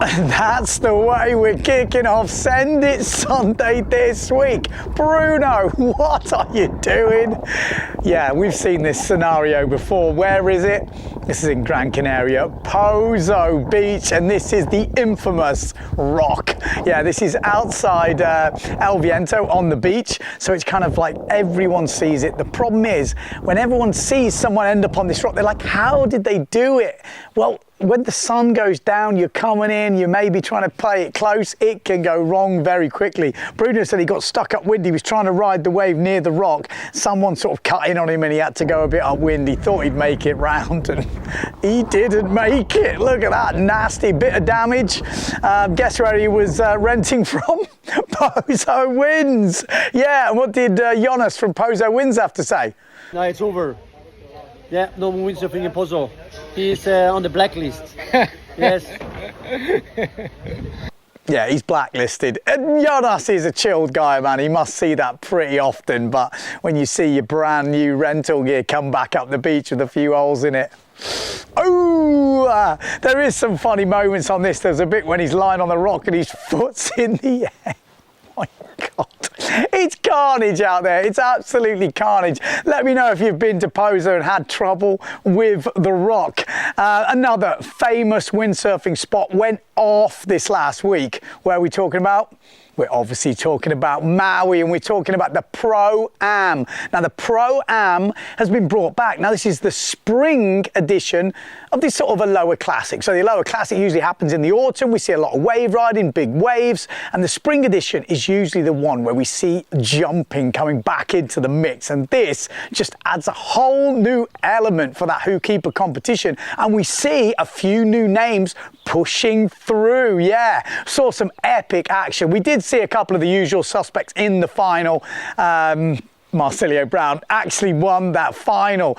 And that's the way we're kicking off Send It Sunday this week. Bruno, what are you doing? Yeah, we've seen this scenario before. Where is it? This is in Gran Canaria, Pozo Beach, and this is the infamous rock. Yeah, this is outside El Viento on the beach, so it's kind of like everyone sees it. The problem is, when everyone sees someone end up on this rock, they're like, how did they do it? Well, when the sun goes down, you're coming in, you may be trying to play it close, it can go wrong very quickly. Bruno said he got stuck upwind, he was trying to ride the wave near the rock. Someone sort of cut in on him and he had to go a bit upwind. He thought he'd make it round and he didn't make it. Look at that nasty bit of damage. Guess where he was renting from? Pozo Winds. Yeah, and what did Jonas from Pozo Winds have to say? No, it's over. Yeah, no more windsurfing in Pozo. He's on the blacklist. Yes. Yeah, he's blacklisted. And Jonas is a chilled guy, man. He must see that pretty often. But when you see your brand new rental gear come back up the beach with a few holes in it. Oh, there is some funny moments on this. There's a bit when he's lying on the rock and his foot's in the air. Oh my God. It's carnage out there. It's absolutely carnage. Let me know if you've been to Pozo and had trouble with the rock. Another famous windsurfing spot went off this last week. Where are we talking about? We're obviously talking about Maui, and we're talking about the Pro-Am. Now, the Pro-Am has been brought back. Now, this is the spring edition of this sort of a lower classic. So the lower classic usually happens in the autumn. We see a lot of wave riding, big waves, and the spring edition is usually the one where we see jumping coming back into the mix. And this just adds a whole new element for that Who Keeper competition. And we see a few new names pushing through. Yeah, saw some epic action. We did see a couple of the usual suspects in the final. Marcilio Brown actually won that final,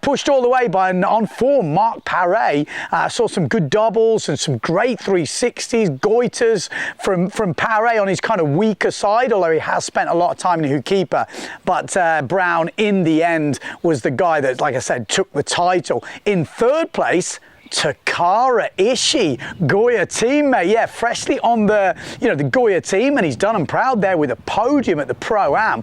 pushed all the way by an on-form Mark Paré. Saw some good doubles and some great 360s, goiters from Paré on his kind of weaker side, although he has spent a lot of time in Who Keeper. But Brown, in the end, was the guy that, like I said, took the title. In third place, Takara Ishii, Goya teammate, yeah, freshly on the, the Goya team, and he's done and proud there with a podium at the Pro-Am.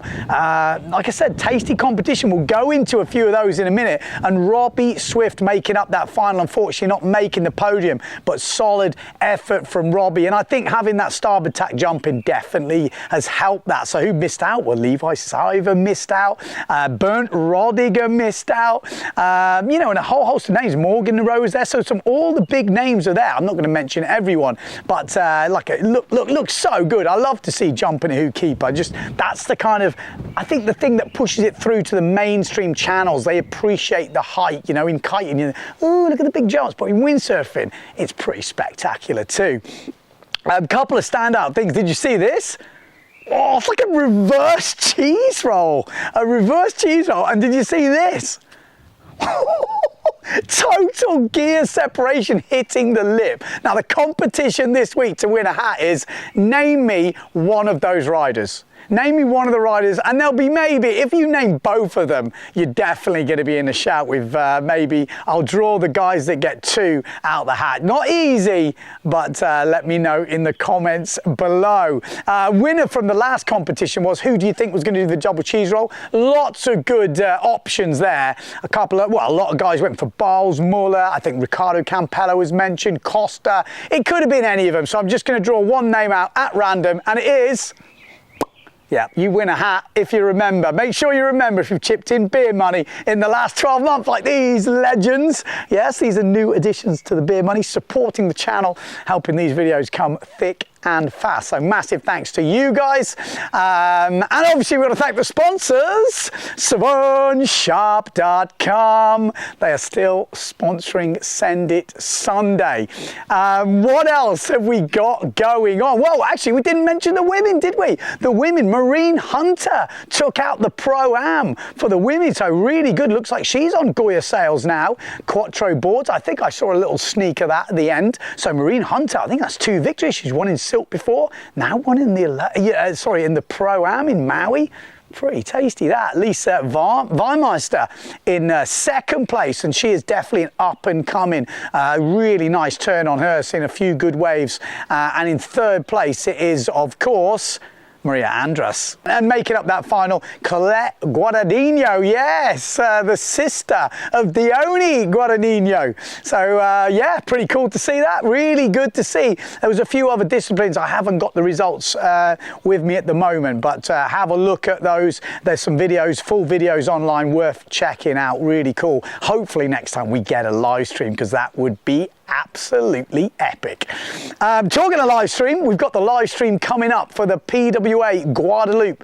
Like I said, tasty competition. We'll go into a few of those in a minute, and Robbie Swift making up that final, unfortunately not making the podium, but solid effort from Robbie, and I think having that starboard tack jumping definitely has helped that. So who missed out? Well, Levi Siver missed out, Bernd Rodiger missed out, and a whole host of names. Morgan Rose there, so all the big names are there. I'm not going to mention everyone, but looks so good. I love to see jumping a Who Keeper. Just that's the kind of, I think, the thing that pushes it through to the mainstream channels. They appreciate the height, in kiting. Oh, look at the big jumps. But in windsurfing, it's pretty spectacular too. A couple of standout things. Did you see this? Oh, it's like a reverse cheese roll. A reverse cheese roll. And did you see this? Total gear separation hitting the lip. Now, the competition this week to win a hat is name me one of those riders. Name me one of the riders, and there'll be maybe, if you name both of them, you're definitely going to be in a shout with maybe I'll draw the guys that get two out the hat. Not easy, but let me know in the comments below. Winner from the last competition was, who do you think was going to do the double cheese roll? Lots of good options there. A lot of guys went for Bowles, Muller. I think Ricardo Campello was mentioned, Costa. It could have been any of them, so I'm just going to draw one name out at random, and it is... Yeah, you win a hat if you remember. Make sure you remember if you've chipped in beer money in the last 12 months like these legends. Yes, these are new additions to the beer money, supporting the channel, helping these videos come thick and fast. So massive thanks to you guys. And obviously we've got to thank the sponsors, SavonSharp.com. They are still sponsoring Send It Sunday. What else have we got going on? Well, actually, we didn't mention the women, did we? The women, Marine Hunter took out the Pro-Am for the women. So really good. Looks like she's on Goya sails now. Quattro boards. I think I saw a little sneak of that at the end. So Marine Hunter, I think that's 2 victories. She's won in Silk before, now won in the in the Pro-Am in Maui. Pretty tasty that. Lisa Weimeister in second place, and she is definitely an up and coming. Really nice turn on her, seen a few good waves. And in third place it is, of course, Maria Andras. And making up that final, Colette Guadagnino, yes, the sister of Dione Guadagnino. So yeah, pretty cool to see that, really good to see. There was a few other disciplines, I haven't got the results with me at the moment, but have a look at those. There's some videos, full videos online worth checking out, really cool. Hopefully next time we get a live stream, because that would be absolutely epic. Talking of live stream, we've got the live stream coming up for the PWA Guadeloupe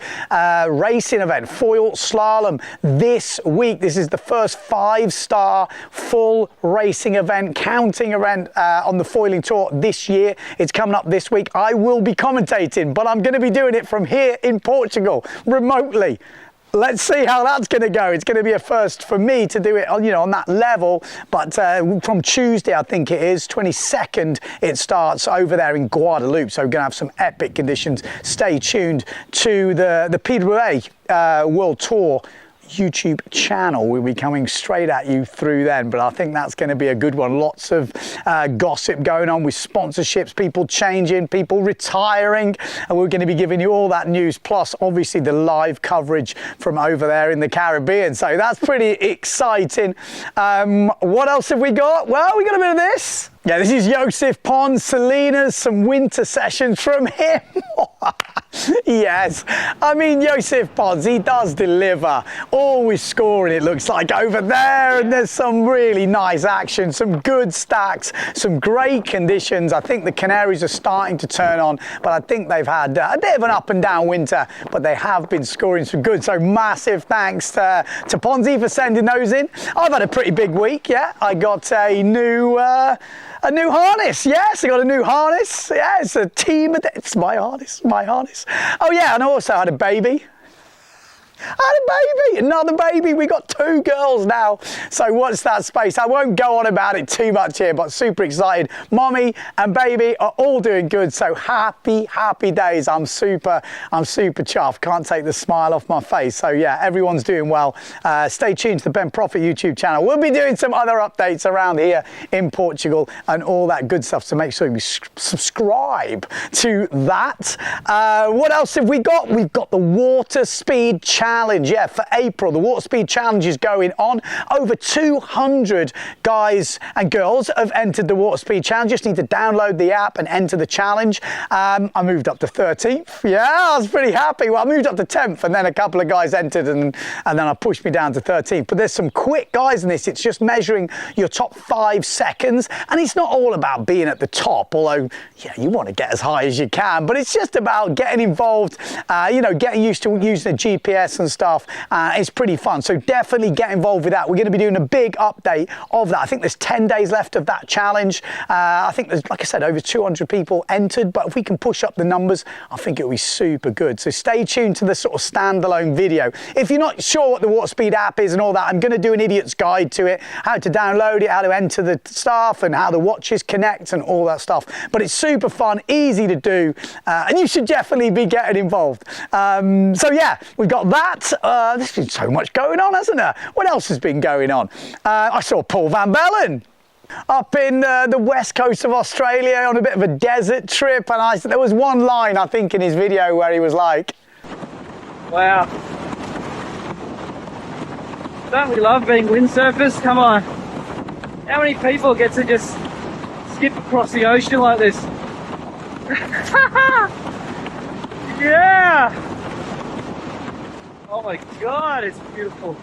racing event, foil slalom this week. This is the first 5-star full racing event, counting event on the foiling tour this year. It's coming up this week. I will be commentating, but I'm going to be doing it from here in Portugal, remotely. Let's see how that's going to go. It's going to be a first for me to do it on, on that level. But from Tuesday, I think it is, 22nd, it starts over there in Guadeloupe. So we're going to have some epic conditions. Stay tuned to the PWA World Tour YouTube channel. We'll be coming straight at you through then, but I think that's going to be a good one. Lots of gossip going on with sponsorships, people changing, people retiring, and we're going to be giving you all that news, plus obviously the live coverage from over there in the Caribbean. So that's pretty exciting. What else have we got? Well, we got a bit of this. Yeah, this is Yseph Pons, Salinas, some winter sessions from him. Yes, I mean, Yseph Pons, he does deliver. Always scoring, it looks like, over there. And there's some really nice action, some good stacks, some great conditions. I think the Canaries are starting to turn on, but I think they've had a bit of an up and down winter, but they have been scoring some good. So massive thanks to Ponzi for sending those in. I've had a pretty big week, yeah. I got a new harness. Yes, I got a new harness. Yeah, it's a team. It's my harness. Oh yeah, and I also had a baby. Another baby. We got 2 girls now. So what's that space? I won't go on about it too much here, but super excited. Mommy and baby are all doing good. So happy days. I'm super chuffed. Can't take the smile off my face. So yeah, everyone's doing well. Stay tuned to the Ben Prophet YouTube channel. We'll be doing some other updates around here in Portugal and all that good stuff. So make sure you subscribe to that. What else have we got? We've got the Water Speed Challenge. Yeah, for April, the Water Speed Challenge is going on. Over 200 guys and girls have entered the Water Speed Challenge. Just need to download the app and enter the challenge. I moved up to 13th. Yeah, I was pretty happy. Well, I moved up to 10th, and then a couple of guys entered, and then I pushed me down to 13th. But there's some quick guys in this. It's just measuring your top 5 seconds, and it's not all about being at the top, although yeah, you want to get as high as you can, but it's just about getting involved, getting used to using a GPS and stuff. It's pretty fun, so definitely get involved with that. We're going to be doing a big update of that. I think there's 10 days left of that challenge. I think there's, like I said, over 200 people entered, but if we can push up the numbers, I think it'll be super good. So stay tuned to the sort of standalone video. If you're not sure what the Water Speed app is and all that, I'm going to do an idiot's guide to it, how to download it, how to enter the stuff, and how the watches connect and all that stuff. But it's super fun, easy to do, and you should definitely be getting involved. So yeah, we've got that. There's been so much going on, hasn't there? What else has been going on? I saw Paul Vanellon up in the west coast of Australia on a bit of a desert trip, and there was one line, I think, in his video where he was like, "Wow, don't we love being windsurfers? Come on, how many people get to just skip across the ocean like this?" Yeah. Oh my God, it's beautiful.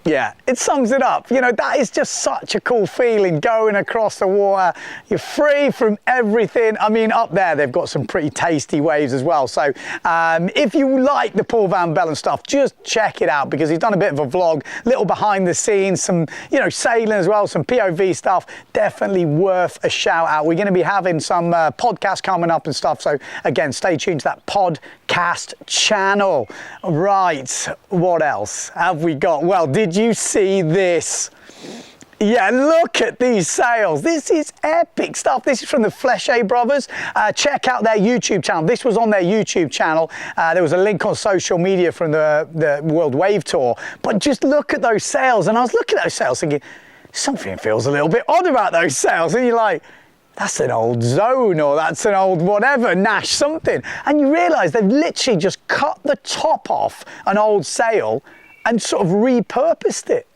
Yeah, it sums it up. That is just such a cool feeling, going across the water. You're free from everything. I mean, up there, they've got some pretty tasty waves as well. So if you like the Paul Vanellon stuff, just check it out, because he's done a bit of a vlog, little behind the scenes, some, sailing as well, some POV stuff. Definitely worth a shout out. We're going to be having some podcasts coming up and stuff. So again, stay tuned to that podcast channel. Right, what else have we got? Well, did you see this? Yeah, look at these sails. This is epic stuff. This is from the Fleche brothers. Check out their YouTube channel. This was on their YouTube channel. There was a link on social media from the World Wave Tour. But just look at those sails. And I was looking at those sails thinking, something feels a little bit odd about those sails. And you're like, that's an old Zone, or that's an old whatever, Nash something. And you realise they've literally just cut the top off an old sail and sort of repurposed it.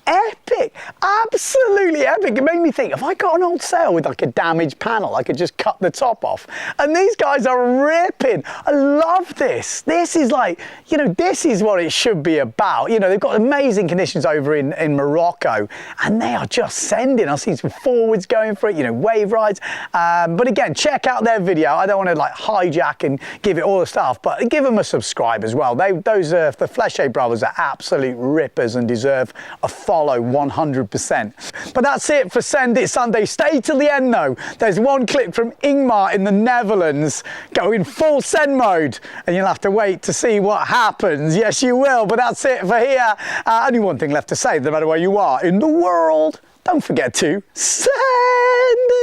Epic, absolutely epic. It made me think, have I got an old sail with like a damaged panel? I could just cut the top off. And these guys are ripping. I love this. This is like, you know, this is what it should be about. You know, they've got amazing conditions over in Morocco, and they are just sending. I've seen some forwards going for it, you know, wave rides. But again, check out their video. I don't want to like hijack and give it all the stuff, but give them a subscribe as well. The Fleche brothers are absolute rippers and deserve a follow 100%. But that's it for Send It Sunday. Stay till the end though. There's one clip from Ingmar in the Netherlands going full send mode, and you'll have to wait to see what happens. Yes, you will. But that's it for here. Only one thing left to say, no matter where you are in the world, don't forget to send it.